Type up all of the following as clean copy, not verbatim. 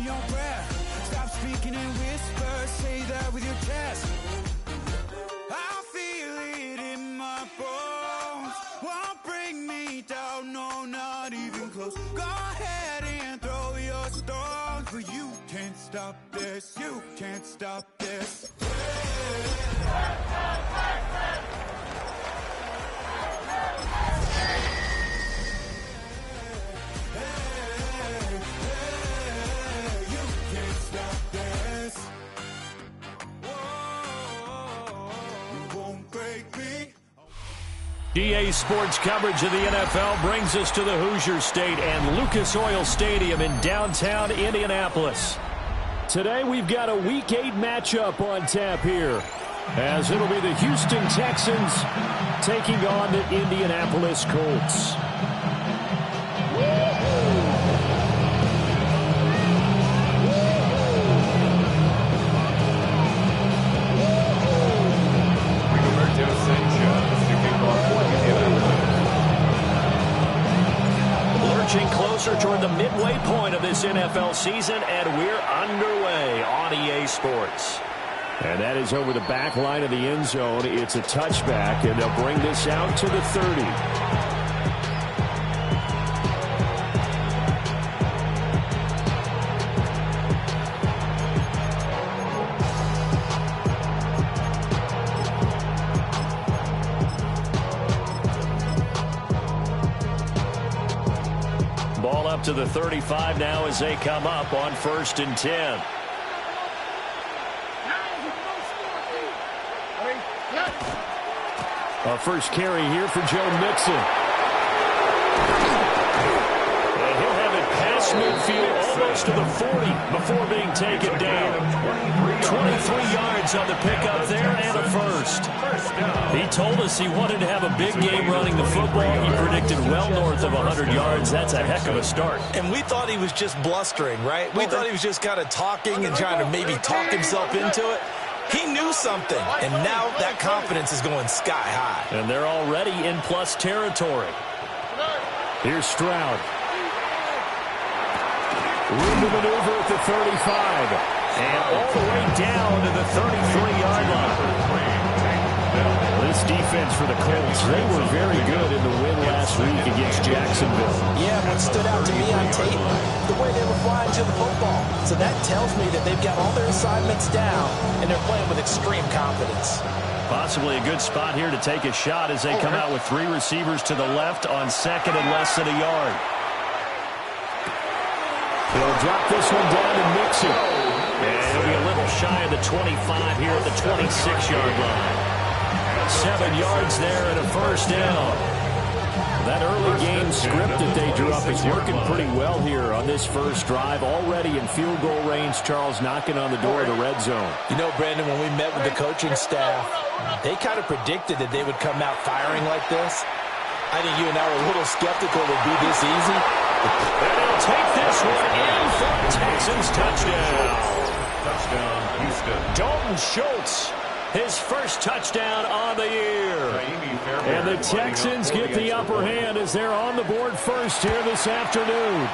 your breath. Stop speaking in whispers, say that with your chest. I feel it in my bones. Won't bring me down, no, not even close. Go ahead and throw your stones, but you can't stop this. You can't stop this. EA Sports coverage of the NFL brings us to the Hoosier State and Lucas Oil Stadium in downtown Indianapolis. Today we've got a Week 8 matchup on tap here, as it'll be the Houston Texans taking on the Indianapolis Colts. Lurching closer toward the midway point of this NFL season, and we're underway on EA Sports. And that is over the back line of the end zone. It's a touchback, and they'll bring this out to the 30. Ball up to the 35 now as they come up on 1st and 10. A first carry here for Joe Mixon. And he'll have it past midfield almost to the 40 before being taken down. 23 yards on the pickup there and a first. He told us he wanted to have a big game running the football. He predicted well north of 100 yards. That's a heck of a start. And we thought he was just blustering, right? We thought he was just kind of talking and trying to maybe talk himself into it. He knew something, and now that confidence is going sky high. And they're already in plus territory. Here's Stroud. Room to maneuver at the 35. And all the way down to the 33-yard line. This defense for the Colts, they were very good in the win last week against Jacksonville. Yeah, what stood out to me on tape, the way they were flying to the football. So that tells me that they've got all their assignments down, and they're playing with extreme confidence. Possibly a good spot here to take a shot as they come out with 3 receivers to the left on 2nd and less than a yard. They'll drop this one down to Mixon. And it'll be a little shy of the 25 here at the 26-yard line. 7 yards there and a first down. That early game script that they drew up is working pretty well here on this first drive. Already in field goal range, Charles knocking on the door of the red zone. You know, Brandon, when we met with the coaching staff, they kind of predicted that they would come out firing like this. I think you and I were a little skeptical it would be this easy. And they'll take this one in for a Texans touchdown. Touchdown, Houston. Dalton Schultz, his first touchdown on the year. And the Texans get the upper hand as they're on the board first here this afternoon.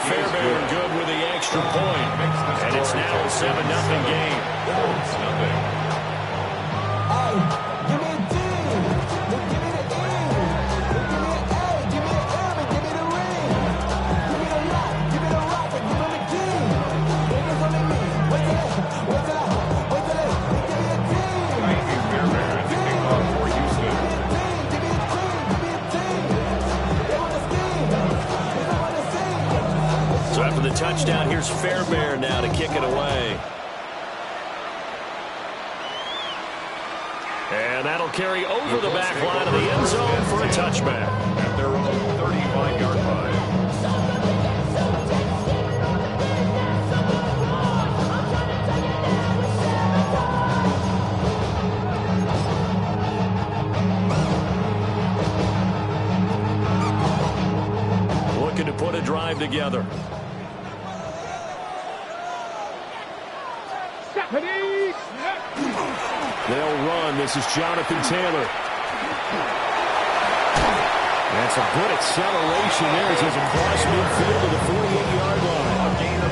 Fairbairn good with the extra point. And it's now a 7-0 game. Give me a D. Give me the E. Give me an A. Give me an M. And give me the ring. Give me the lock. Give me the rock. And give me the key. Niggas only me. Wait till it. Wait till it. Wait till it. Give me a team. Thank you, Fairbairn. The kickoff for Houston. Give me a team. Give me a team. They want to scheme. They don't want to see. So after the touchdown, here's Fairbairn now to kick it away. And that'll carry over the back line of the end zone for a touchback. At their own 35-yard line. Looking to put a drive together. They'll run. This is Jonathan Taylor. That's a good acceleration there as he's across midfield to the 48-yard line. A gain of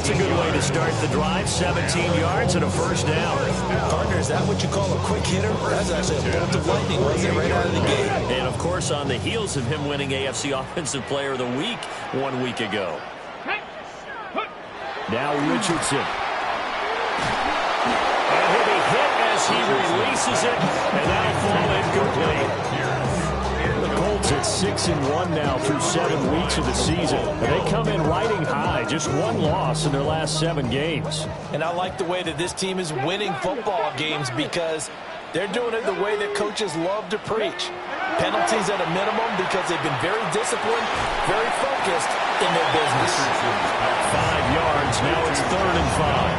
that's a good way to start the drive. 17 yards and a first down. Partner, is that what you call a quick hitter? That's actually a bolt of lightning, wasn't it, right out of the gate? And, of course, on the heels of him winning AFC Offensive Player of the Week 1 week ago. Now Richardson. And he'll be hit as he releases it, and that'll fall incomplete. The Colts at 6-1 now through 7 weeks of the season. And they come in riding high, just one loss in their last 7 games. And I like the way that this team is winning football games because they're doing it the way that coaches love to preach. Penalties at a minimum because they've been very disciplined, very focused in their business. 5 yards, now it's 3rd and 5.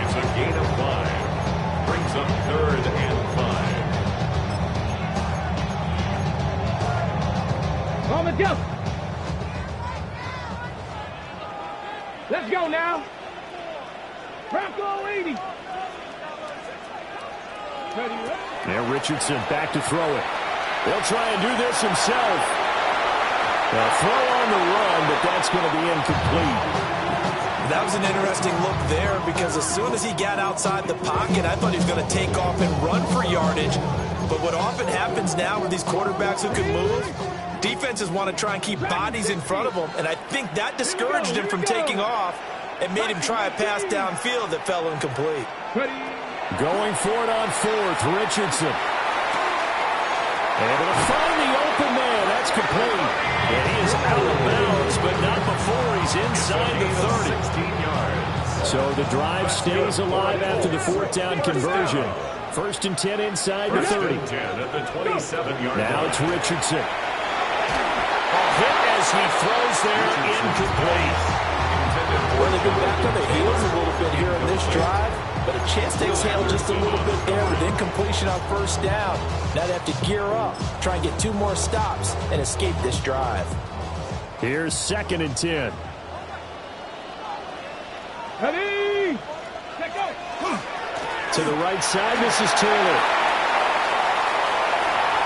It's a gain of 5. Brings up 3rd and 5. On the jump. Let's go now. Bronco 80. Now Richardson back to throw it. He'll try and do this himself. A throw on the run, but that's going to be incomplete. That was an interesting look there because as soon as he got outside the pocket, I thought he was going to take off and run for yardage. But what often happens now with these quarterbacks who can move, defenses want to try and keep bodies in front of them, and I think that discouraged him from taking off and made him try a pass downfield that fell incomplete. Going for it on 4th, Richardson. Able to find the open man. That's complete. And he is out of bounds, but not before he's inside the 30. 16 yards. So the drive stays alive after the 4th down conversion. 1st and 10 inside the 30. 10 at the 27-yard line. Now it's Richardson. A hit as he throws there, incomplete. Well, they've been back on their heels a little bit here in this drive, but a chance to exhale just a little bit there with incompletion on 1st down. Now they have to gear up, try and get 2 more stops, and escape this drive. Here's 2nd and 10. Ready? Let go. To the right side, this is Taylor.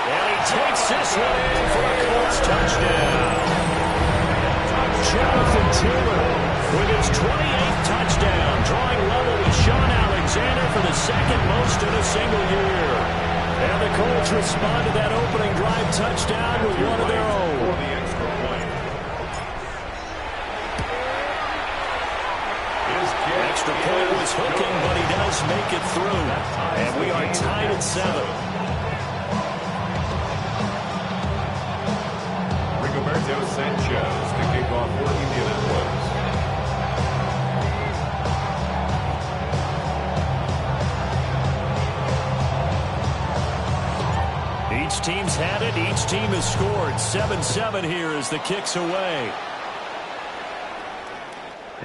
And he takes this one in for a Colts touchdown. Jonathan Taylor with his 28th touchdown, drawing level with Sean Alexander for the 2nd most in a single year. And the Colts respond to that opening drive touchdown with one of their own. For the extra point. His kick Extra point was hooking, but he does make it through. And we are tied at 7. Rigoberto Sanchez to kick off for Indianapolis. Each team's had it. Each team has scored. 7-7 here as the kick's away.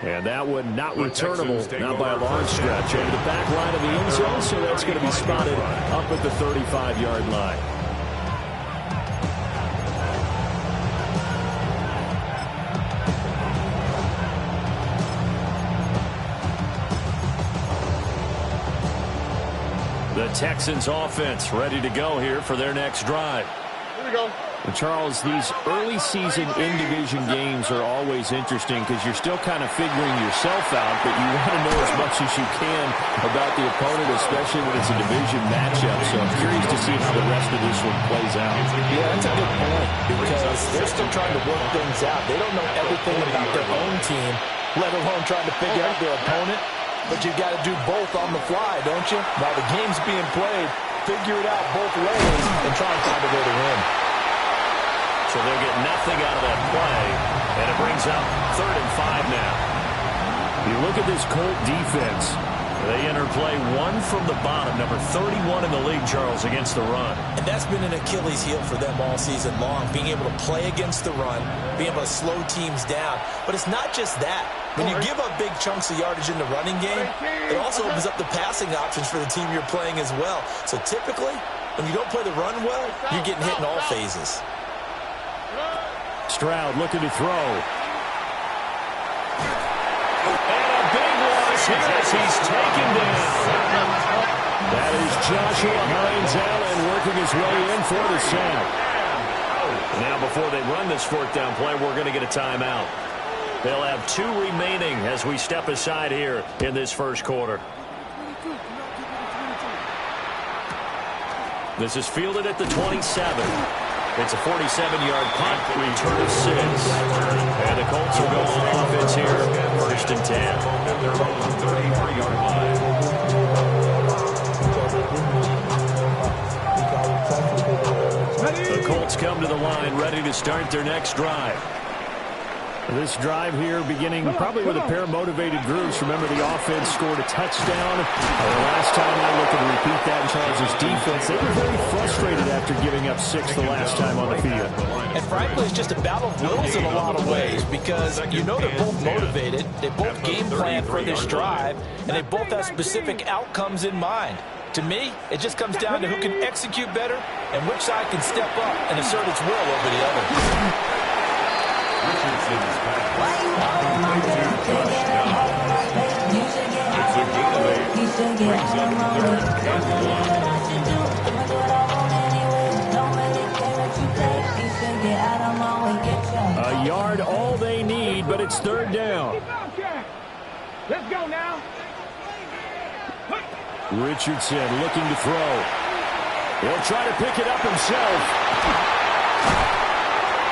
And that one not returnable, not by a long stretch. Over the back line of the end zone, so that's going to be spotted up at the 35-yard line. The Texans offense ready to go here for their next drive. Here we go. And Charles, these early season in-division games are always interesting because you're still kind of figuring yourself out, but you want to know as much as you can about the opponent, especially when it's a division matchup. So I'm curious to see how the rest of this one plays out. Yeah, that's a good point because they're still trying to work things out. They don't know everything about their own team, let alone trying to figure out their opponent. But you've got to do both on the fly, don't you? While the game's being played, figure it out both ways and try and find a way to win. So they'll get nothing out of that play, and it brings up 3rd and 5 now. You look at this Colt defense. They enter play 1 from the bottom, number 31 in the league, Charles, against the run. And that's been an Achilles heel for them all season long, being able to play against the run, being able to slow teams down. But it's not just that. When you give up big chunks of yardage in the running game, it also opens up the passing options for the team you're playing as well. So typically, when you don't play the run well, you're getting hit in all phases. Stroud looking to throw. And a big loss here as he's taken down. That is Joshua Hines-Allen working his way in for the sack. Now before they run this 4th down play, we're going to get a timeout. They'll have 2 remaining as we step aside here in this first quarter. This is fielded at the 27. It's a 47-yard punt, return of 6. And the Colts will go on offense here, 1st and 10. At their own 33-yard line. The Colts come to the line, ready to start their next drive. This drive here beginning probably with a pair of motivated groups. Remember, the offense scored a touchdown. The last time I look and repeat that in Charles' defense, they were very frustrated after giving up 6 the last time on the field. And frankly, it's just a battle of wills in a lot of ways because you know they're both motivated. They both game plan for this drive, and they both have specific outcomes in mind. To me, it just comes down to who can execute better and which side can step up and assert its will over the other. Richardson's pass. It's a gain of 8. Brings up 3rd and 1. A yard all they need, but it's 3rd down. Let's go now. Richardson looking to throw. He'll try to pick it up himself.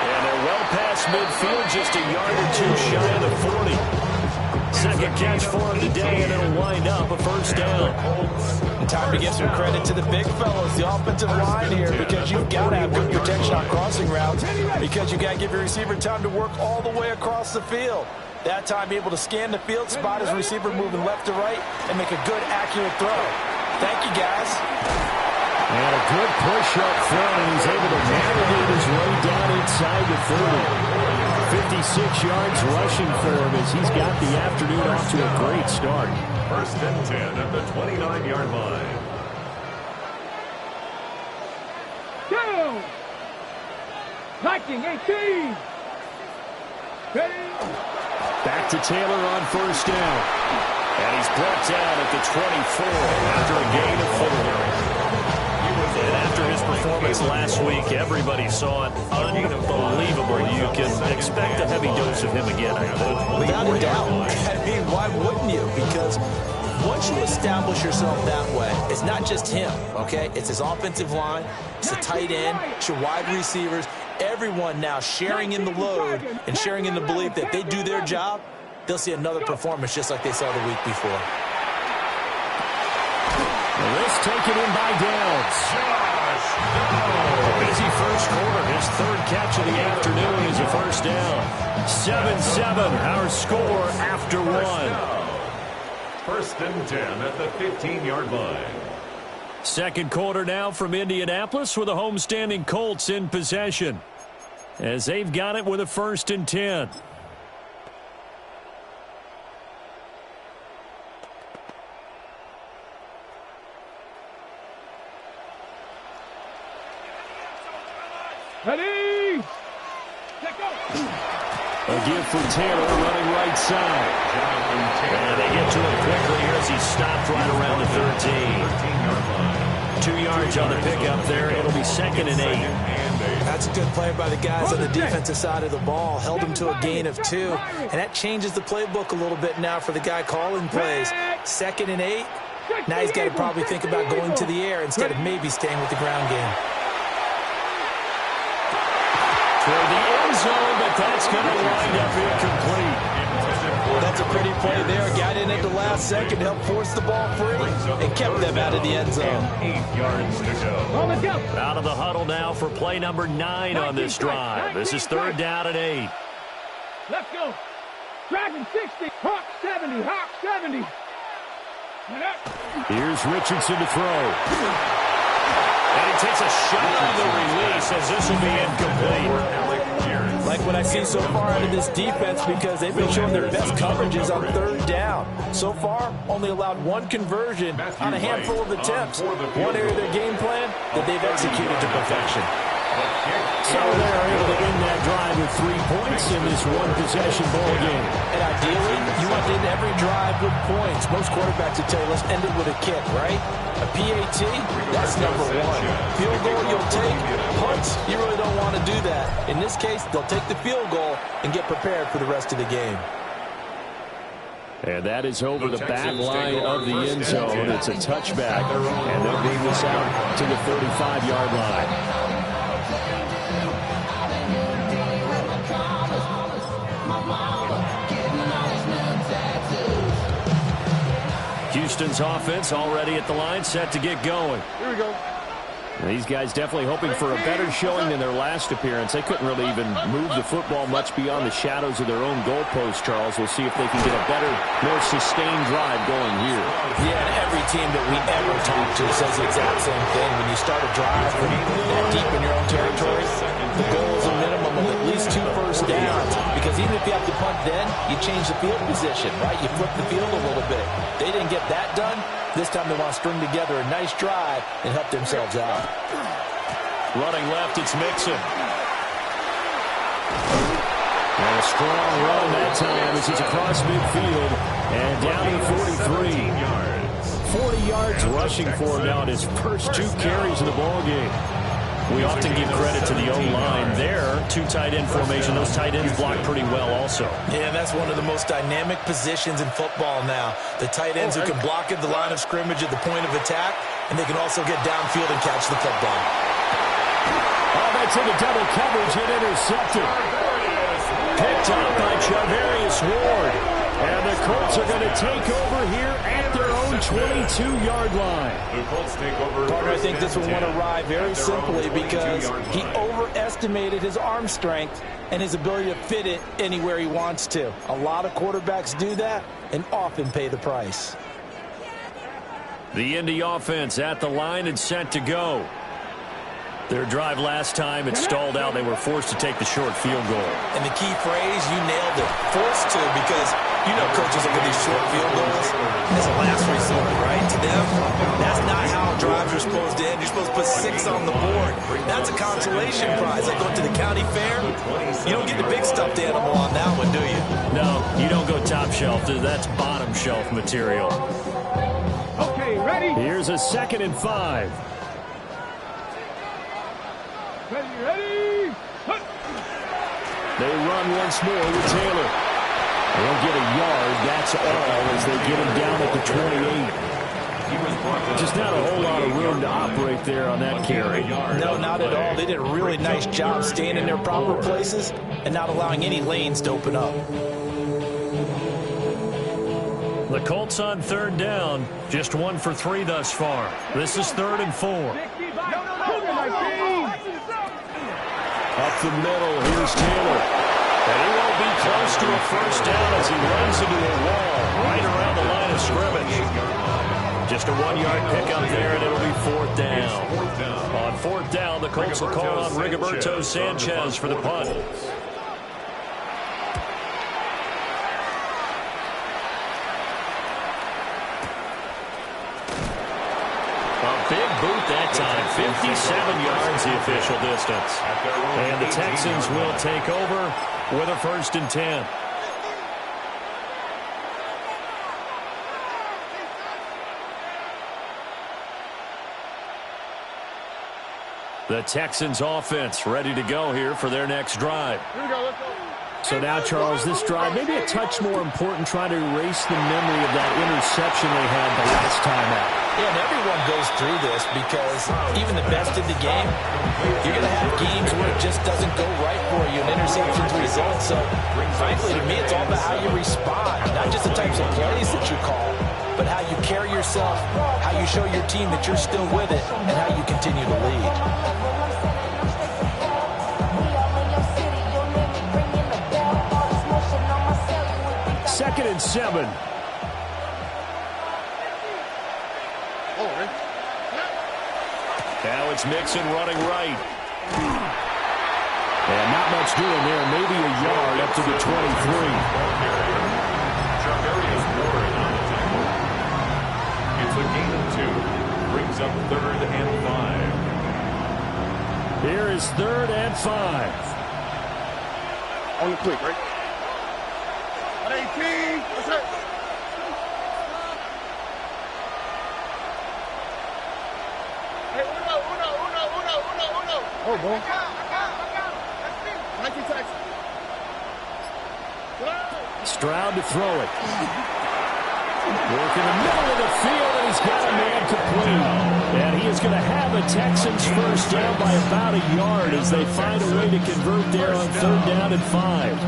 And they're well past midfield, just a yard or 2 shy of the 40. Second catch for him today, and it'll wind up a 1st down. And time to give some credit to the big fellows, the offensive line here, because you've got to have good protection on crossing routes, because you've got to give your receiver time to work all the way across the field. That time, be able to scan the field, spot his receiver moving left to right, and make a good, accurate throw. Thank you, guys. And a good push up front, and he's able to navigate his way down inside the 30. 56 yards rushing for him as he's got the afternoon off to a great start. 1st and 10 at the 29-yard line. Down. Viking 18. Ready. Back to Taylor on 1st down. And he's brought down at the 24 after a gain of 4. And after his performance last week, everybody saw it. Unbelievable. You can expect a heavy dose of him again, I think. Without a doubt. I mean, why wouldn't you? Because once you establish yourself that way, it's not just him, okay? It's his offensive line, it's the tight end, it's your wide receivers, everyone now sharing in the load and sharing in the belief that they do their job, they'll see another performance just like they saw the week before. This taken in by Downs. A busy first quarter. His 3rd catch of the afternoon is a 1st down. 7-7, our score after 1. 1st and 10 at the 15-yard line. Second quarter now from Indianapolis with the homestanding Colts in possession as they've got it with a 1st and 10. Ready. Let's go. A give for Taylor running right side. And they get to him quickly here as he stopped right around the 13. 2 yards on the pickup there. It'll be 2nd and 8. That's a good play by the guys on the defensive side of the ball. Held him to a gain of 2. And that changes the playbook a little bit now for the guy calling plays. 2nd and 8. Now he's got to probably think about going to the air instead of maybe staying with the ground game. Toward the end zone, but that's going to wind up incomplete. That's a pretty play there. Got in at the last second, helped force the ball free, and kept them out of the end zone. 8 yards to go. Out of the huddle now for play number 9 on this drive. This is 3rd down and 8. Let's go. Dragon 60. Hawk 70. Hawk 70. Here's Richardson to throw. And he takes a shot on the release as this will be incomplete. Like what I've seen so far out of this defense, because they've been showing their best coverages on 3rd down. So far, only allowed 1 conversion on a handful of attempts. One area of their game plan that they've executed to perfection. So they're able to end that drive with 3 points in this one-possession ball game. And ideally, you want to end every drive with points. Most quarterbacks would tell you, let's end it with a kick, right? A PAT, that's number one. Field goal you'll take. Punts, you really don't want to do that. In this case, they'll take the field goal and get prepared for the rest of the game. And that is over the back line of the end zone. It's a touchback, and they'll bring this out to the 35-yard line. Houston's offense already at the line, set to get going. Here we go. These guys definitely hoping for a better showing than their last appearance. They couldn't really even move the football much beyond the shadows of their own goalpost, Charles. We'll see if they can get a better, more sustained drive going here. Yeah, and every team that we ever talk to says the exact same thing. When you start a drive that deep in your own territory, the goal is a minimum of at least 2 first downs. Because even if you have to punt then, you change the field position, right? You flip the field a little bit. They didn't get that done. This time they want to string together a nice drive and help themselves out. Running left, it's Mixon. And a strong run that time as he's across midfield and down to 43. 40 yards rushing for him now in his first 2 carries of the ball game. We often give credit to the O-line there. 2 tight end formation. Those tight ends block pretty well also. Yeah, and that's one of the most dynamic positions in football now. The tight ends who can block at the line of scrimmage at the point of attack, and they can also get downfield and catch the football. Oh, that's into double coverage and intercepted. Picked up by Charvarius Ward. And the Colts are going to take over here at their own 22-yard line. Partner, I think this one went awry very simply because he overestimated his arm strength and his ability to fit it anywhere he wants to. A lot of quarterbacks do that and often pay the price. The Indy offense at the line and set to go. Their drive last time, it stalled out. They were forced to take the short field goal. And the key phrase, you nailed it, forced to, because you know coaches look at these short field goals as a last resort, right? To them, that's not how drives are supposed to end. You're supposed to put 6 on the board. That's a consolation prize. Like going to the county fair, you don't get the big stuffed animal on that one, do you? No, you don't go top shelf. That's bottom shelf material. Okay, ready? Here's a 2nd and 5. Ready? They run once more with Taylor. They'll get a yard, that's all, as they get him down at the 28. Just not a whole lot of room to operate there on that carry. No, not at all. They did a really nice job staying in their proper places and not allowing any lanes to open up. The Colts on 3rd down, just 1 for 3 thus far. This is 3rd and 4. Up the middle, here's Taylor. And he won't be close to a first down as he runs into a wall right around the line of scrimmage. Just a 1-yard pickup there, and it'll be 4th down. On 4th down, the Colts will call on Rigoberto Sanchez for the punt. Big boot that time, 57 yards the official distance. And the Texans will take over with a 1st and 10. The Texans offense ready to go here for their next drive. Here we go, let's go. So now, Charles, this drive maybe a touch more important, trying to erase the memory of that interception they had the last time out. Yeah, and everyone goes through this because even the best in the game, you're going to have games where it just doesn't go right for you, and interceptions result. So, frankly, to me, it's all about how you respond, not just the types of plays that you call, but how you carry yourself, how you show your team that you're still with it, and how you continue to lead. 2nd and 7. Now it's Mixon running right. And not much doing there. Maybe a yard up to the 23. It's a gain of 2. Brings up 3rd and 5. Here is 3rd and 5. On the quick, right? 18. What's up? Hey, uno. Oh, boy. I got. Stroud to throw it. Work in the middle of the field, and he's got a man complete. And he is going to have the Texans first down by about a yard as they find a way to convert there on 3rd down and 5.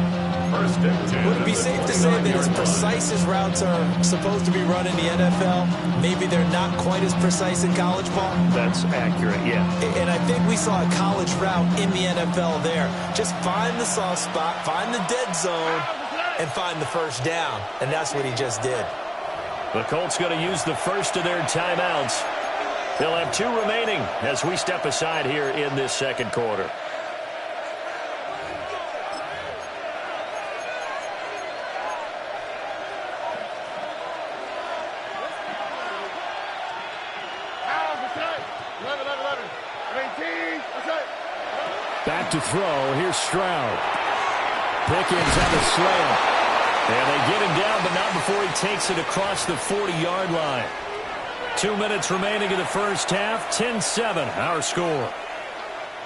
Would it be safe to say that as precise as routes are supposed to be run in the NFL, maybe they're not quite as precise in college ball? That's accurate, yeah. And I think we saw a college route in the NFL there. Just find the soft spot, find the dead zone, and find the first down. And that's what he just did. The Colts going to use the first of their timeouts. They'll have 2 remaining as we step aside here in this second quarter. Back to throw. Here's Stroud. Pickens on the slant. And they get him down, but not before he takes it across the 40-yard line. 2 minutes remaining in the first half. 10-7, our score.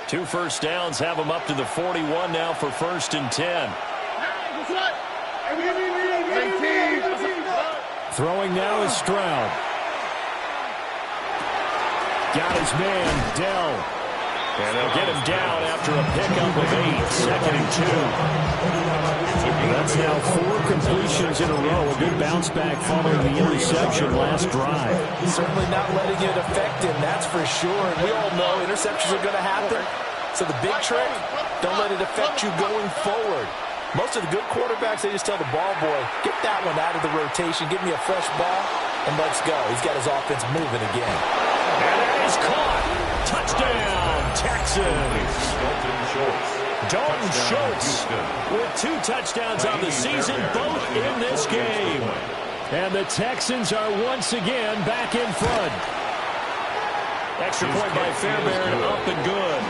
2 first downs have them up to the 41 now for 1st and 10. Throwing now is Stroud. Got his man, Dell. And they'll get him down after a pickup of 8. 2nd and 2. That's now 4 completions in a row. A good bounce back following the interception last drive. Certainly not letting it affect him, that's for sure. And we all know interceptions are going to happen. So the big trick, don't let it affect you going forward. Most of the good quarterbacks, they just tell the ball boy, get that one out of the rotation, give me a fresh ball, and let's go. He's got his offense moving again. And it is caught. Touchdown, Texans. Dalton Schultz with 2 touchdowns on the season, both in this game. And the Texans are once again back in front. Extra point by Fairbairn, up and good.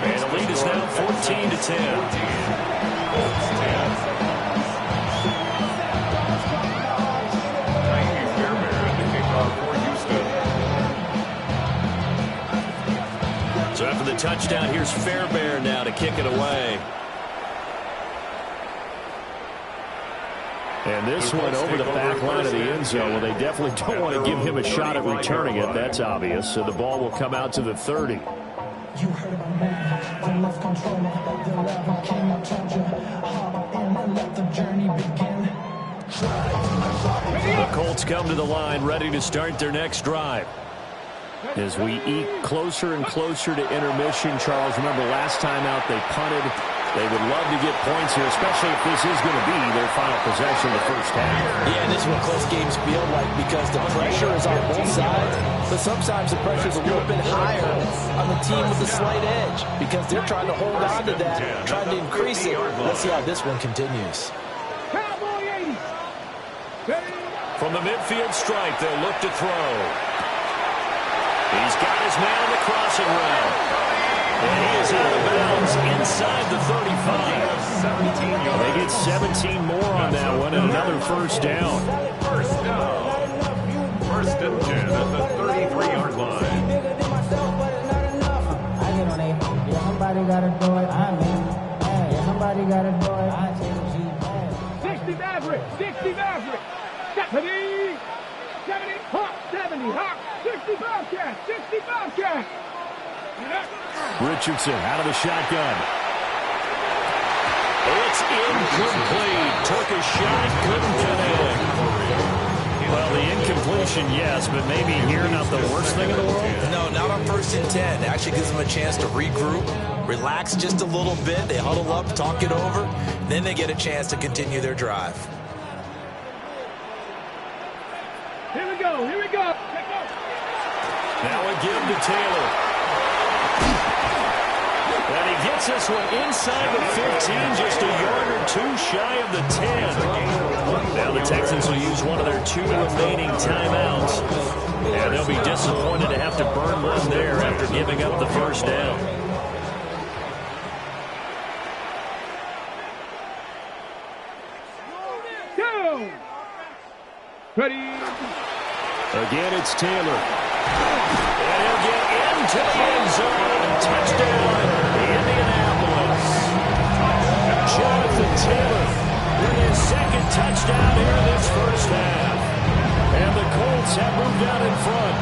And the lead is now 14-10. So after the touchdown, here's Fairbairn now to kick it away. And this one over the back line of the end zone. Well, they definitely don't want to give him a shot at returning it. That's obvious. So the ball will come out to the 30. You heard about man, I love control, the love of king, I told you, hop in and let the journey begin. The Colts come to the line, ready to start their next drive. As we eke closer and closer to intermission, Charles, remember last time out they punted. They would love to get points here, especially if this is going to be their final possession of the first half. Yeah, and this is what close games feel like because the pressure is on both sides, but sometimes the pressure is a little bit higher on the team with the slight edge because they're trying to hold on to that, trying to increase it. Let's see how this one continues. From the midfield stripe, they'll look to throw. He's got his man in the crossing route. And he is out of bounds inside the 35. They get 17 more on that one and another first down. First down. 1st and 10 at the 33-yard line. Somebody gotta do it. Somebody gotta do it. I take 60 Maverick. 60 Maverick. 70. 70. Hawk. 70. Hawk. 60 Bobcat. 60 Bobcat. Richardson out of the shotgun. It's incomplete. Took a shot, couldn't connect. Well, the incompletion, yes, but maybe here not the worst thing in the world? No, not on 1st and 10. It actually gives them a chance to regroup, relax just a little bit. They huddle up, talk it over. Then they get a chance to continue their drive. Here we go. Here we go. Now a give to Taylor. And he gets this one inside the 15, just a yard or 2 shy of the 10. Now the Texans will use one of their 2 remaining timeouts. And they'll be disappointed to have to burn one there after giving up the first down. zone. Ready. Again, it's Taylor. And he'll get into the end zone. Touchdown, Indianapolis. Jonathan Taylor with his second touchdown here in this first half. And the Colts have moved out in front.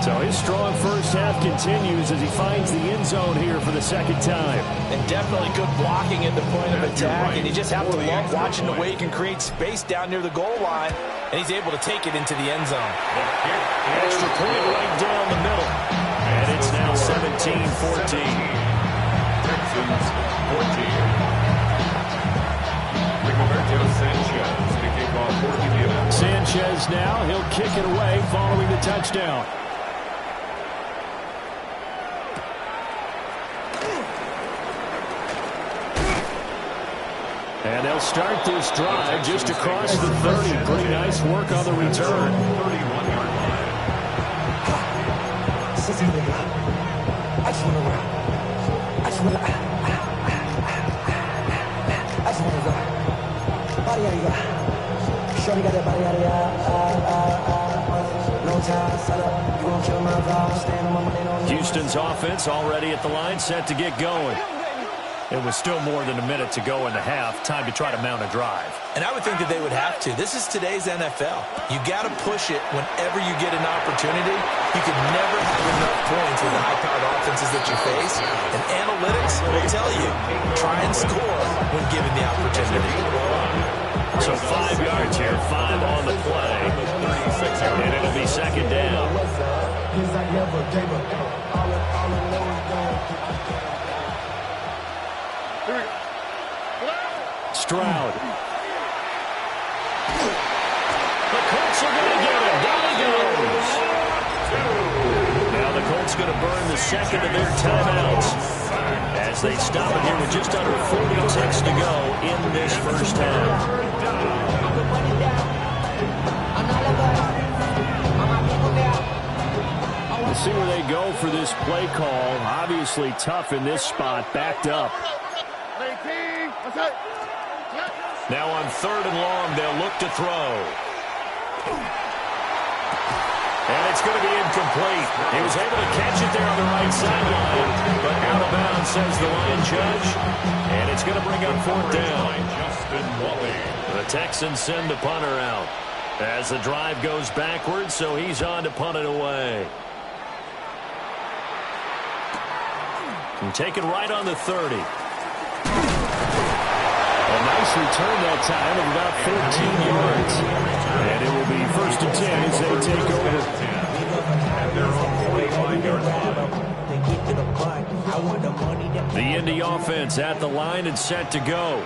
So his strong first half continues as he finds the end zone here for the second time. And definitely good blocking at the point of attack. And you just have to love watching the way he can create space down near the goal line. And he's able to take it into the end zone. Extra point right down the middle. And it's now 17-14. Texans 14. Rigoberto Sanchez to kick off for Indiana. Sanchez now, he'll kick it away following the touchdown. And they'll start this drive just across the 30. Pretty nice work on the return. 31-yard line. Houston's offense already at the line, set to get going. It was still more than a minute to go in the half. Time to try to mount a drive. And I would think that they would have to. This is today's NFL. You got to push it whenever you get an opportunity. You can never have enough points with the high-powered offenses that you face. And analytics will tell you, try and score when given the opportunity. So 5 yards here, 5 on the play. And it'll be second down. Stroud. The Colts are going to get him. Down he goes. Now the Colts going to burn the second of their timeouts as they stop it here with just under 40 ticks to go in this first half. We'll see where they go for this play call. Obviously tough in this spot, backed up. Now on 3rd and long, they'll look to throw. And it's going to be incomplete. He was able to catch it there on the right sideline, but out of bounds, says the line judge. And it's going to bring up 4th down. The Texans send the punter out as the drive goes backwards, so he's on to punt it away. And taken right on the 30. A nice return that time of about 13 yards. And it will be 1st and 10 as they take over. And they're on 45-yard line. The Indy offense at the line and set to go.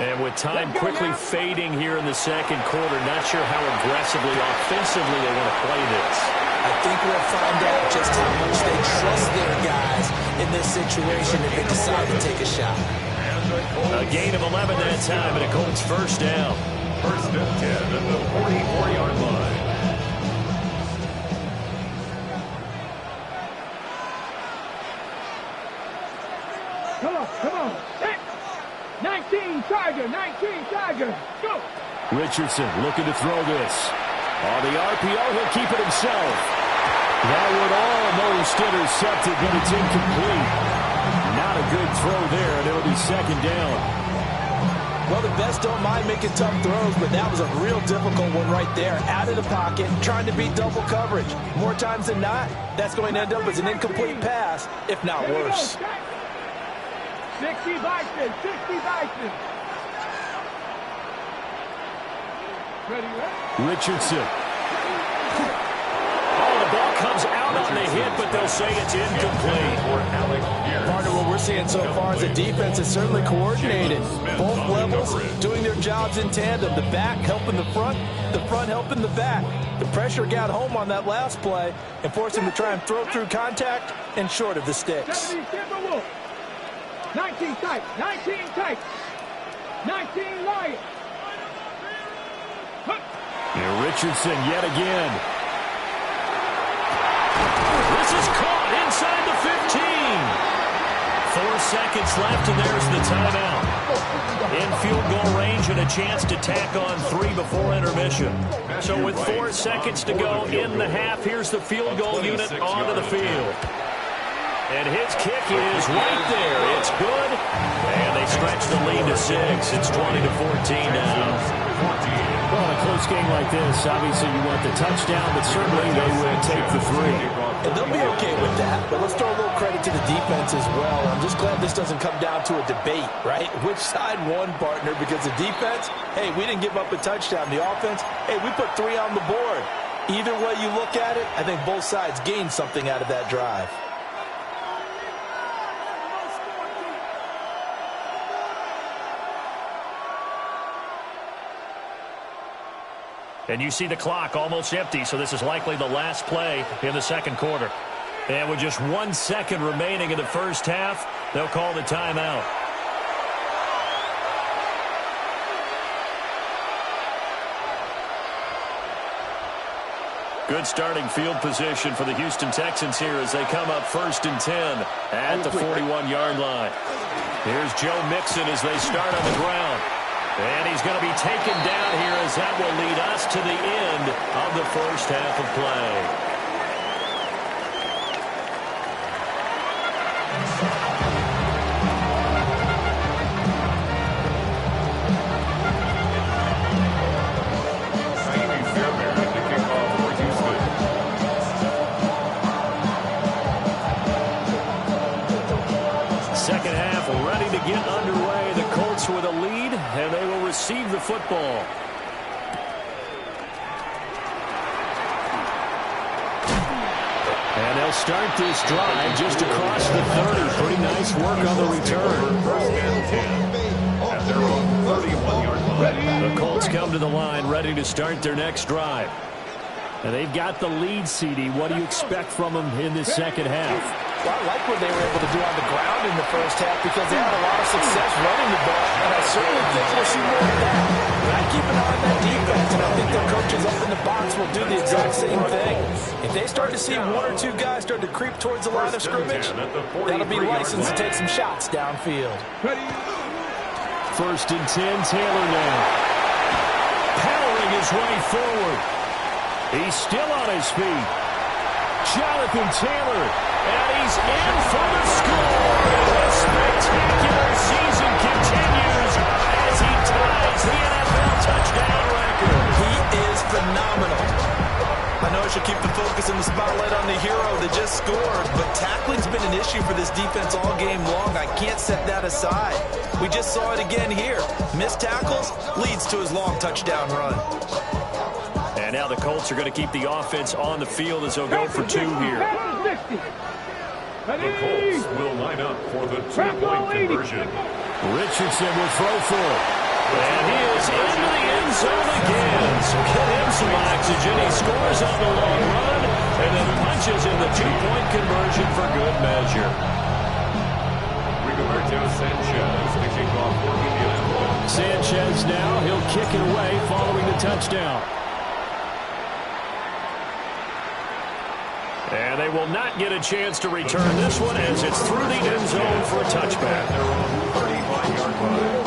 And with time quickly fading here in the second quarter, not sure how aggressively, offensively they want to play this. I think we'll find out just how much they trust their guys in this situation if they decide to take a shot. A gain of 11 that time, and a Colts first down. 1st and 10 at the 44-yard line. Come on. 19 Tiger, go. Richardson looking to throw this. On the RPO, he'll keep it himself. That would almost intercepted, but it's incomplete. Not a good throw there, and it'll be 2nd down. Well, the best don't mind making tough throws, but that was a real difficult one right there. Out of the pocket, trying to beat double coverage. More times than not, that's going to end up as an incomplete pass, if not worse. 60 Bison. Richardson. Oh, the ball comes out on the hit, but they'll say it's incomplete. Part of what we're seeing so far is the defense is certainly coordinated. Both levels doing their jobs in tandem. The back helping the front helping the back. The pressure got home on that last play and forced him to try and throw through contact and short of the sticks. 19 tight. 19 Lions. And Richardson yet again. This is caught inside the 15. 4 seconds left, and there's the timeout. In field goal range and a chance to tack on 3 before intermission. So with 4 seconds to go in the half, here's the field goal unit onto the field. And his kick is right there. It's good. And they stretch the lead to 6. It's 20-14 now. Well, in a close game like this, obviously you want the touchdown, but certainly they will take the 3. And they'll be okay with that, but let's throw a little credit to the defense as well. I'm just glad this doesn't come down to a debate, right? Which side won, partner? Because the defense, hey, we didn't give up a touchdown. The offense, hey, we put 3 on the board. Either way you look at it, I think both sides gained something out of that drive. And you see the clock almost empty, so this is likely the last play in the second quarter. And with just 1 second remaining in the first half, they'll call the timeout. Good starting field position for the Houston Texans here as they come up 1st and 10 at the 41-yard line. Here's Joe Mixon as they start on the ground. And he's going to be taken down here as that will lead us to the end of the first half of play. Second half ready to get underway. The Colts with a lead, and they will receive the football. And they'll start this drive just across the 30. Pretty nice work on the return. First and 10 at their own 31-yard line. The Colts come to the line ready to start their next drive. And they've got the lead, CD. What do you expect from them in this second half? Well, I like what they were able to do on the ground in the first half because they had a lot of success running the ball, and I certainly think we'll see more of that. But I keep an eye on that defense, and I think their coaches up in the box will do the exact same thing. If they start to see 1 or 2 guys start to creep towards the line of scrimmage, that'll be license to take some shots downfield. 1st and 10, Taylor now. Powering his way forward. He's still on his feet. Jonathan Taylor, and he's in for the score. The spectacular season continues as he ties the NFL touchdown record. He is phenomenal. I know I should keep the focus and the spotlight on the hero that just scored, but tackling's been an issue for this defense all game long. I can't set that aside. We just saw it again here. Missed tackles leads to his long touchdown run. And now the Colts are going to keep the offense on the field as they'll go for 2 here. The Colts will line up for the 2-point conversion. Richardson will throw for it. And he is into the end zone again. So get him some oxygen. He scores on the long run and then punches in the 2-point conversion for good measure. Rigoberto Sanchez to kick off for Indianapolis. Sanchez now, he'll kick it away following the touchdown. And they will not get a chance to return this one as it's through the end zone for a touchback. Their own 35-yard line.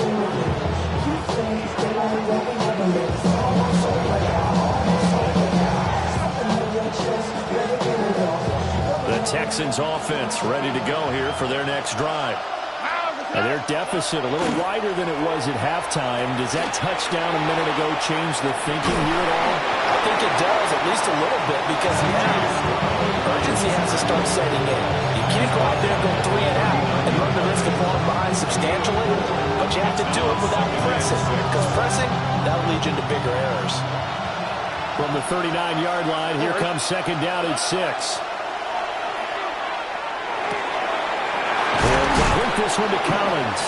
The Texans offense ready to go here for their next drive. And their deficit a little wider than it was at halftime. Does that touchdown a minute ago change the thinking here at all? I think it does, at least a little bit, because urgency has to start setting in. You can't go out there and go 3 and out and run the risk of falling behind substantially, but you have to do it without pressing, because pressing, that'll lead you into bigger errors. From the 39-yard line, here comes second down at 6. This one to Collins.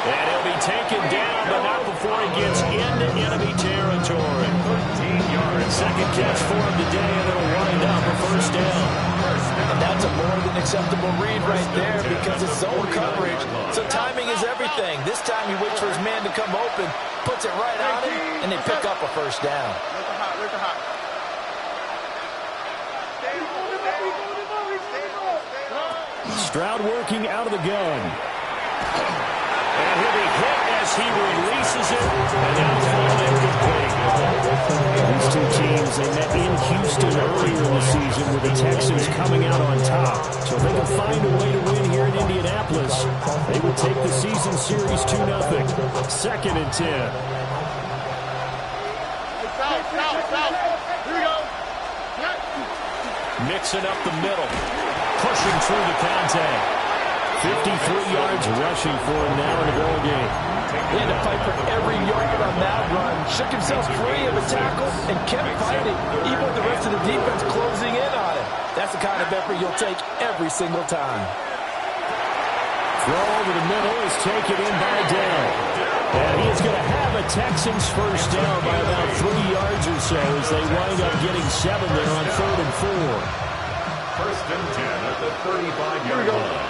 And he'll be taken down, but not before he gets into enemy territory. 13 yards. Second catch for him today, and it'll wind up a first down. And that's a more than acceptable read right there because it's zone coverage. So timing is everything. This time he waits for his man to come open, puts it right on him, and they pick up a first down. Stroud working out of the gun. And he'll be hit as he releases it, and now thrown incomplete. These two teams, they met in Houston earlier in the season with the Texans coming out on top. So if they can find a way to win here in Indianapolis, they will take the season series 2-0. 2nd and 10. Here we go. Mixing up the middle, pushing through the contact. 53 yards rushing for him now in the ball game. He had to fight for every yard on that run. Shook himself free of a tackle and kept fighting, even with the rest of the defense closing in on him. That's the kind of effort you'll take every single time. Throw over the middle is taken in by Dell. And he is going to have a Texans first down by about 3 yards or so as they wind up getting 7 there on 3rd and 4. 1st and 10 at the 35-yard line.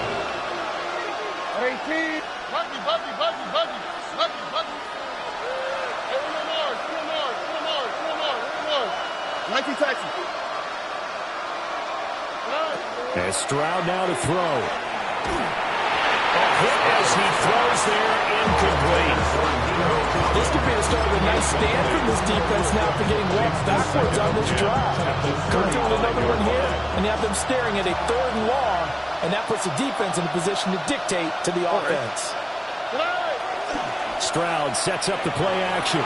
18. Buggy. Hey, one more. 19 Texans. As Stroud now to throw. A hit as he throws there, incomplete. This could be the start of a nice stand from this defense now for getting walked backwards on this drive. Come through another one here, and you have them staring at a 3rd and long, and that puts the defense in a position to dictate to the offense. Stroud sets up the play action.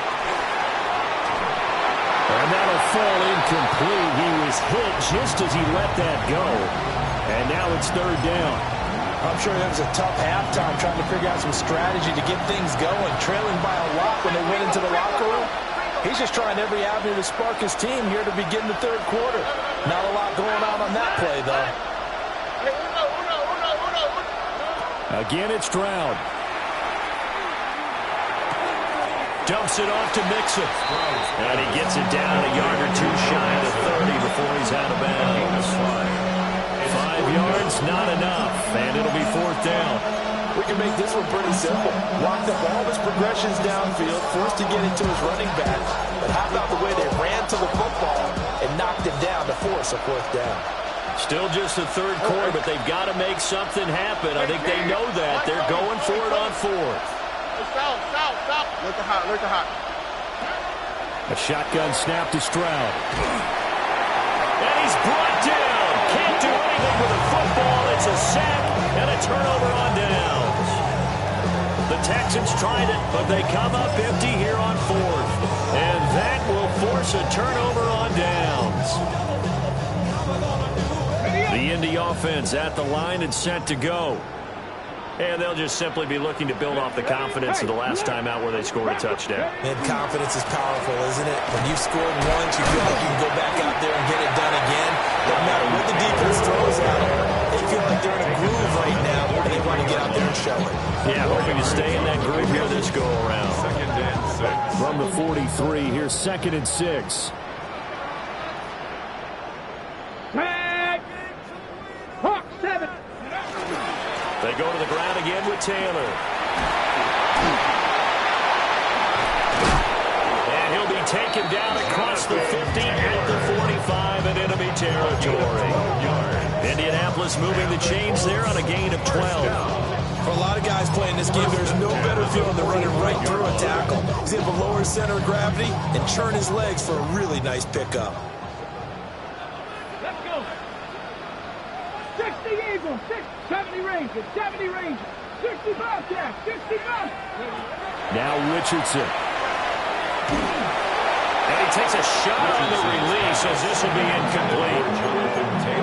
And that'll fall incomplete. He was hit just as he let that go. And now it's 3rd down. I'm sure that was a tough halftime trying to figure out some strategy to get things going, trailing by a lot when they went into the locker room. He's just trying every avenue to spark his team here to begin the 3rd quarter. Not a lot going on that play, though. Again, it's Stroud. Dumps it off to Mixon. And he gets it down a yard or two shy of the 30 before he's out of bounds. 5 yards, not enough, and it'll be 4th down. We can make this one pretty simple. Locked up all of his progressions downfield, forced to get into his running back. But how about the way they ran to the football and knocked him down to force a 4th down? Still just the 3rd quarter, but they've got to make something happen. I think they know that. They're going for it on 4th. Stop. Look at hot. A shotgun snap to Stroud. And he's brought down. Can't do anything with a football. It's a sack and a turnover on downs. The Texans tried it, but they come up empty here on 4th. And that will force a turnover on downs. The Indy offense at the line and set to go. And they'll just simply be looking to build off the confidence of the last time out where they scored a touchdown. And confidence is powerful, isn't it? When you've scored once, you feel like you can go back out there and get it done again. No matter what the defense throws at them, they feel like they're in a groove right now, and they want to get out there and show it. Yeah, hoping to stay in that groove here this go-around. 2nd and 6. From the 43, here's 2nd and 6. Tag. Hawk 7. They go to the ground again with Taylor. And he'll be taken down across the 50 at the 45 in enemy territory. Indianapolis moving the chains there on a gain of 12. For a lot of guys playing this game, there's no better feeling than running right through a tackle. He's able to lower his center of gravity and churn his legs for a really nice pickup. Let's go. 60 Eagles, 70 Rangers, 70 Rangers, 60 Bobcats, 60 Bobcats. Now Richardson. And he takes a shot on the release as this will be incomplete.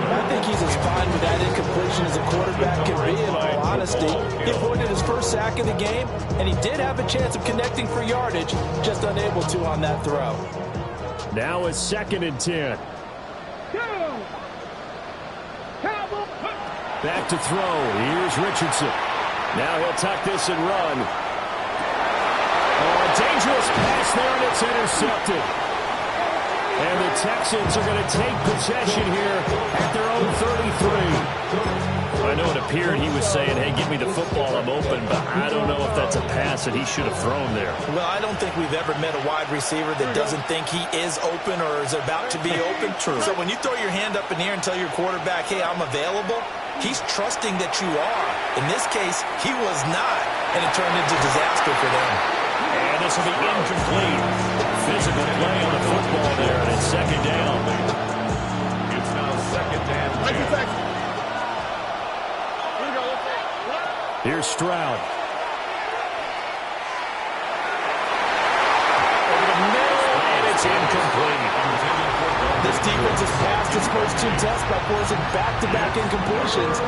I think he's as fine with that incompletion as a quarterback can be, in all honesty. He avoided his first sack of the game, and he did have a chance of connecting for yardage, just unable to on that throw. Now it's 2nd and 10. Back to throw. Here's Richardson. Now he'll tuck this and run. Oh, a dangerous pass there, and it's intercepted. And the Texans are going to take possession here at their own 33. I know it appeared he was saying, hey, give me the football, I'm open, but I don't know if that's a pass that he should have thrown there. Well, I don't think we've ever met a wide receiver that doesn't think he is open or is about to be open. True. So when you throw your hand up in the air and tell your quarterback, hey, I'm available, He's trusting that you are. In this case, he was not, and it turned into disaster for them. And this will be incomplete. Physical play on the football there, and it's second down. It's now second and 10. Here's Stroud. Over the middle, and it's incomplete. This defense has passed its first 2 tests by forcing back-to-back incompletions.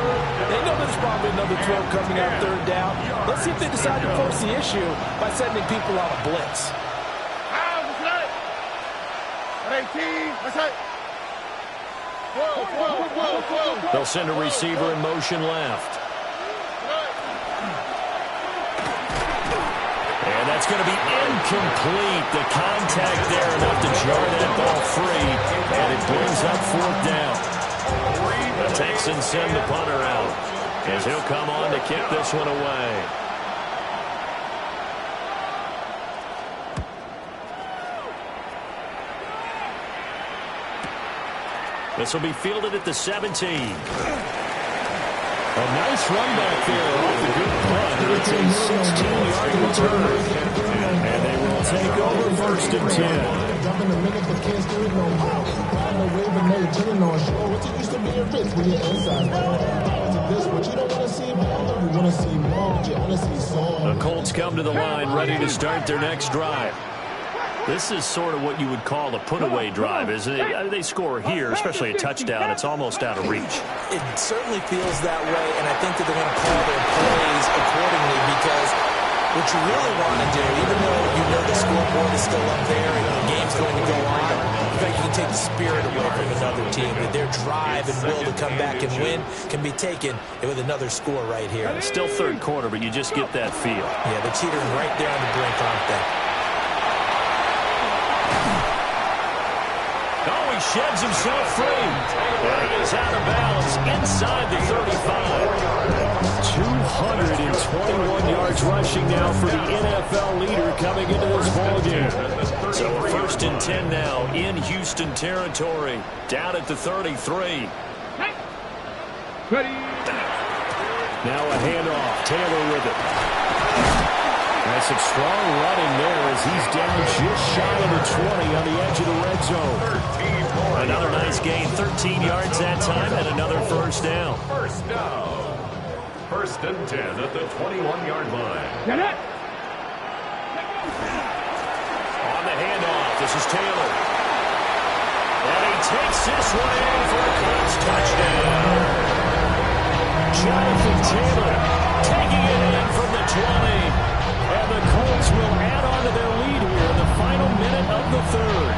They know there's probably another throw coming on third down. Let's see if they decide to force the issue by sending people on a blitz. They'll send a receiver in motion left. And that's going to be incomplete. The contact there enough to jar that ball free. And it brings up fourth down. The Texans send the punter out as he'll come on to kick this one away. This will be fielded at the 17. A nice run back there off the good punt. It's a 16-yard return. And they will take over first and 10. The Colts come to the line ready to start their next drive. This is sort of what you would call a put-away drive, isn't it? They score here, especially a touchdown. It's almost out of reach. It certainly feels that way, and I think that they're going to call their plays accordingly because what you really want to do, even though you know the scoreboard is still up there and the game's going to go on, in fact, you can take the spirit away from another team. That their drive and will to come back and win can be taken with another score right here. It's still third quarter, but you just get that feel. Yeah, they're teetering right there on the brink, aren't they? Oh, he sheds himself free. And he is out of bounds inside the 35. 221 yards rushing now for the NFL leader coming into this ballgame. So first and 10 now in Houston territory. Down at the 33. Now a handoff. Taylor with it. Nice and strong running there as he's down just shy of the 20 on the edge of the red zone. Another nice gain, 13 yards that time, and another first down. First down. First and 10 at the 21-yard line. On the handoff, this is Taylor. And he takes this one in for a Colts touchdown. Jonathan Taylor taking it in from the 20. And the Colts will add on to their lead here in the final minute of the third.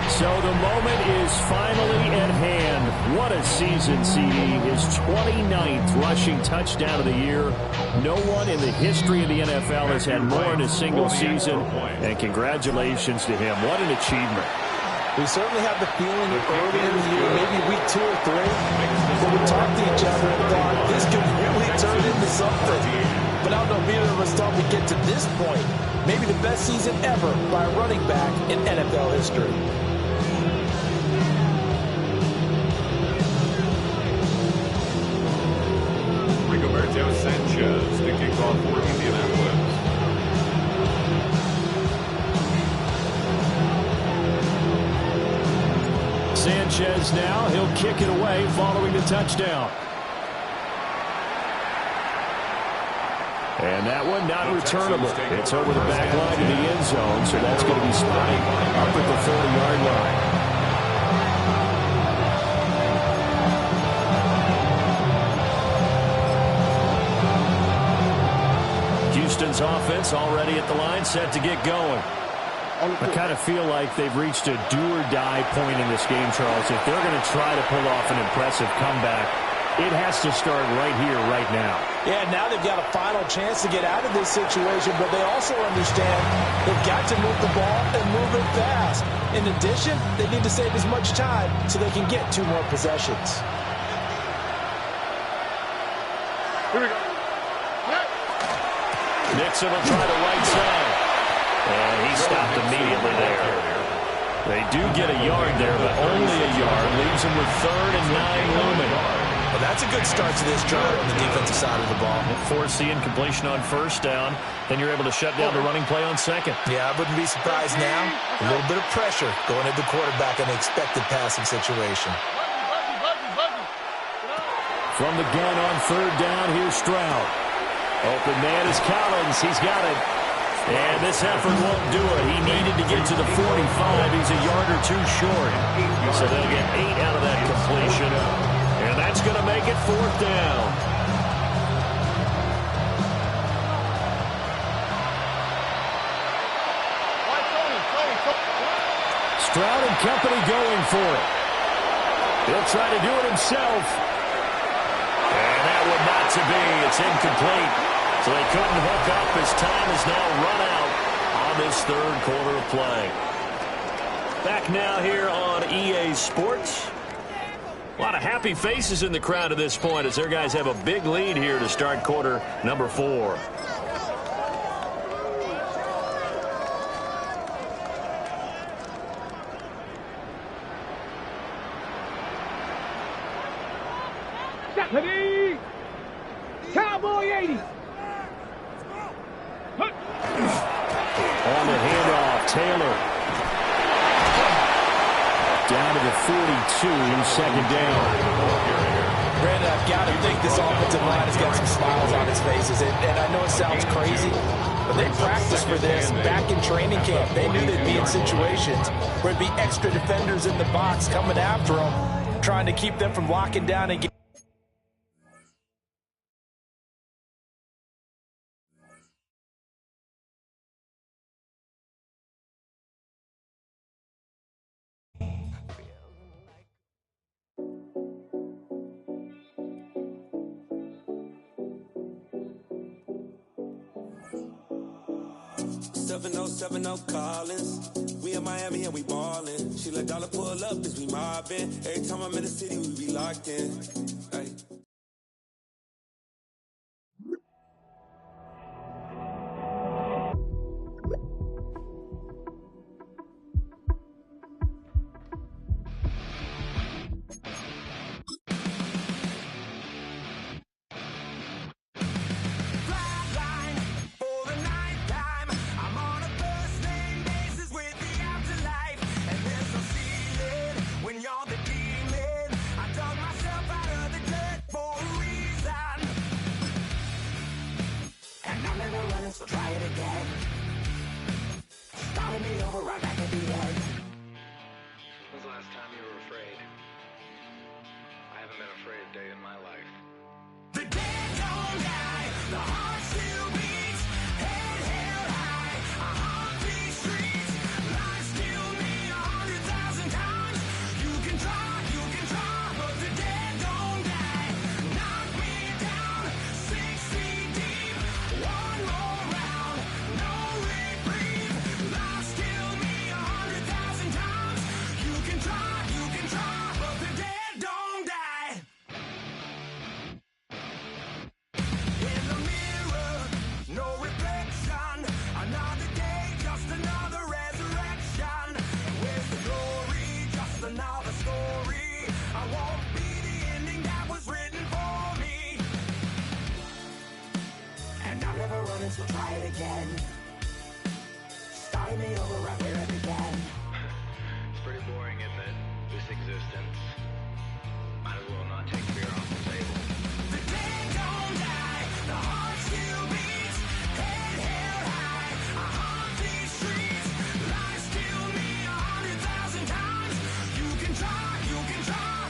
So the moment is finally at hand. What a season, CD. His 29th rushing touchdown of the year. No one in the history of the NFL has had more in a single season. And congratulations to him. What an achievement. We certainly have the feeling early in the year, maybe week 2 or 3, but we talked to each other and thought this could really turn into something. But I don't know if either of us thought we'd get to this point. Maybe the best season ever by a running back in NFL history. Rigoberto Sanchez to kick off for Indianapolis. Sanchez now, he'll kick it away following the touchdown. And that one not returnable. It's over the back line of the end zone, so that's going to be spotted up at the 40-yard line. Houston's offense already at the line, set to get going. I kind of feel like they've reached a do-or-die point in this game, Charles. If they're going to try to pull off an impressive comeback, it has to start right here, right now. Yeah, now they've got a final chance to get out of this situation, but they also understand they've got to move the ball and move it fast. In addition, they need to save as much time so they can get 2 more possessions. Here we go. Nixon will try the right side. And he stopped immediately there. They do get a yard there, but only a yard. Leaves him with 3rd and 9 looming. Well, that's a good start to this drive on the defensive side of the ball. Force the incompletion on first down. Then you're able to shut down the running play on second. Yeah, I wouldn't be surprised now. A little bit of pressure going at the quarterback in the expected passing situation. From the gun on third down, here's Stroud. Open man is Collins. He's got it. And this effort won't do it. He needed to get to the 45. He's a yard or two short. So they'll get 8 out of that completion. And that's going to make it fourth down. Stroud and company going for it. He'll try to do it himself. And that would not to be. It's incomplete. So they couldn't hook up. His time is now run out on this third quarter of play. Back now here on EA Sports. A lot of happy faces in the crowd at this point as their guys have a big lead here to start quarter number 4. Stephanie! Cowboy 80! On the handoff, Taylor. Down to the 42, second down. Brandon, I've got to think this offensive line has got some smiles on its faces. And I know it sounds crazy, but they practiced for this back in training camp. They knew they'd be in situations where it'd be extra defenders in the box coming after them, trying to keep them from locking down and getting. No Collins. We in Miami and we ballin'. She let dollar pull up as we mobbin'. Every time I'm in the city, we be locked in. Ay. So try it again. Start me over right where it began. It's pretty boring, isn't it? This existence. Might as well not take fear off the table. The dead don't die, the heart still beats. Head held high, I haunt these streets. Lies kill me 100,000 times. You can try,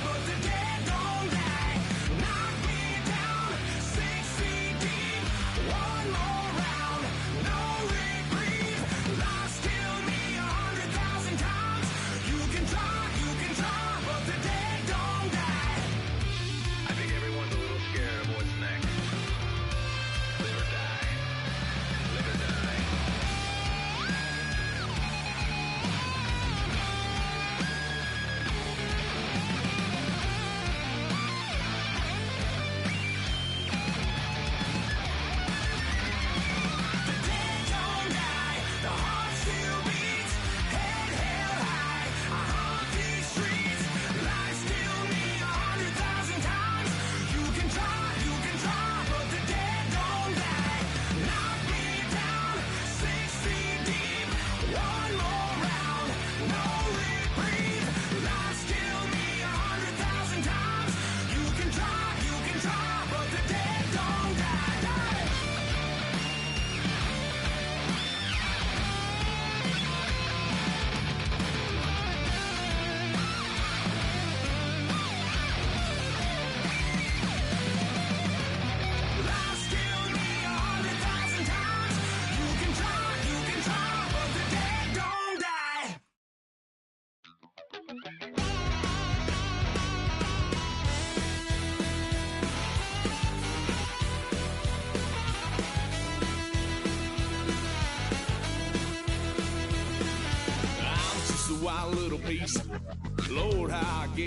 but the dead don't die. Knock me down 6 feet deep. One more round, no reprieve. Lies kill me 100,000 I'm just a wild little piece. Lord, how I get